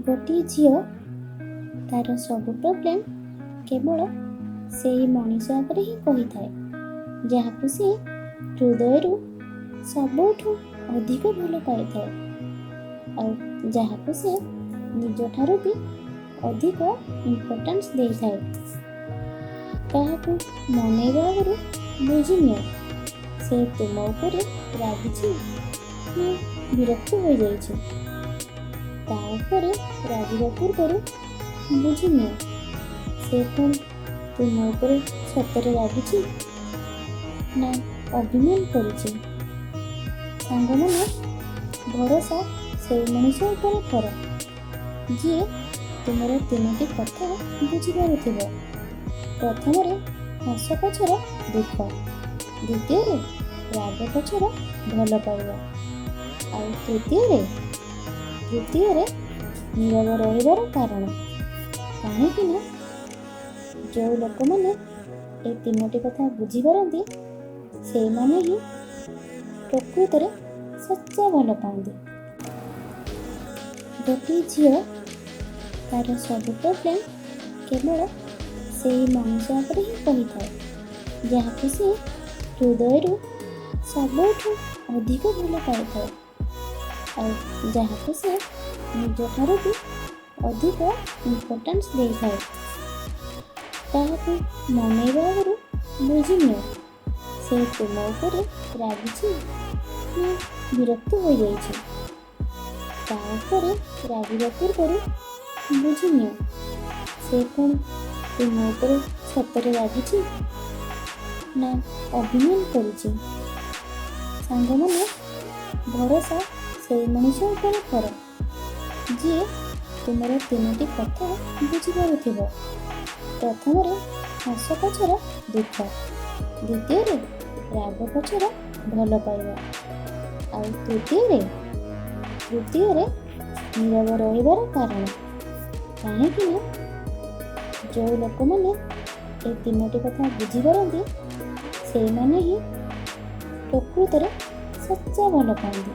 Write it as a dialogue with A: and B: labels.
A: ଗୋଟିଏ ଝିଅ ତାର ସବୁ ପ୍ରୋବ୍ଲେମ୍ କେବଳ ସେଇ ମଣିଷ ଆଗରେ ହିଁ କହିଥାଏ, ଯାହାକୁ ସେ ହୃଦୟରୁ ସବୁଠୁ ଅଧିକ ଭଲ ପାଇଥାଏ, ଆଉ ଯାହାକୁ ସେ ନିଜଠାରୁ ବି ଅଧିକ ଇମ୍ପୋର୍ଟାନ୍ସ ଦେଇଥାଏ। କାହାକୁ ମନେଇବା ଆଗରୁ ବୁଝିନିଅ ସେ ତୁମ ଉପରେ ରାଗିଛି ନା ବିରକ୍ତ ହୋଇଯାଇଛି। ତା ଉପରେ ରାଗିବା ପୂର୍ବରୁ ବୁଝିନିଅ ସେ କ'ଣ ତୁମ ଉପରେ ସତରେ ରାଗିଛି ନା ଅଭିମାନ କରିଛି। ସାଙ୍ଗମାନେ, ଭରସା ସେଇ ମଣିଷ ଉପରେ କର ଯିଏ ତୁମର 3ଟି କଥା ବୁଝିପାରୁଥିବ। ପ୍ରଥମରେ ହସ ପଛର ଦୁଃଖ, ଦ୍ୱିତୀୟରେ ରାଗ ପଛର ଭଲ ପାଇବା, ଆଉ ତୃତୀୟରେ ନୀରବ ରହିବାର କାରଣ। କାହିଁକି ନା ଯେଉଁ ଲୋକମାନେ ଏ 3ଟି କଥା ବୁଝିପାରନ୍ତି ସେଇମାନେ ହିଁ ପ୍ରକୃତରେ ସଚ୍ଚା ଭଲ ପାଆନ୍ତି। ଗୋଟିଏ ଝିଅ ତାର ସବୁ ପ୍ରୋବ୍ଲେମ୍ କେବଳ ସେଇ ମଣିଷ ଆଗରେ ହିଁ କହିଥାଏ, ଯାହାକୁ ସେ ହୃଦୟରୁ ସବୁଠୁ ଅଧିକ ଭଲ ପାଇଥାଏ, ଆଉ ଯାହାକୁ ସେ ନିଜଠାରୁ ବି ଅଧିକ ଇମ୍ପୋର୍ଟାନ୍ସ ଦେଇଥାଏ। କାହାକୁ ମନେଇବା ଆଗରୁ ବୁଝିନିଅ ସେ ତୁମ ଉପରେ ରାଗିଛି ନା ବିରକ୍ତ ହୋଇଯାଇଛି। ତା ଉପରେ ରାଗିବା ପୂର୍ବରୁ ବୁଝିନିଅ ସେ କ'ଣ ତୁମ ଉପରେ ସତରେ ରାଗିଛି ନା ଅଭିମାନ କରିଛି। ସାଙ୍ଗମାନେ, ଭରସା ସେଇ ମଣିଷ ଉପରେ କର ଯିଏ ତୁମର 3ଟି କଥା ବୁଝିପାରୁଥିବ। ପ୍ରଥମରେ ହସ ପଛର ଦୁଃଖ, ଦ୍ୱିତୀୟରେ ରାଗ ପଛର ଭଲ ପାଇବା, ଆଉ ତୃତୀୟରେ ନୀରବ ରହିବାର କାରଣ। କାହିଁକି ନା ଯେଉଁ ଲୋକମାନେ ଏ 3ଟି କଥା ବୁଝିପାରନ୍ତି ସେଇମାନେ ହିଁ ପ୍ରକୃତରେ ସଚ୍ଚା ଭଲ ପାଆନ୍ତି।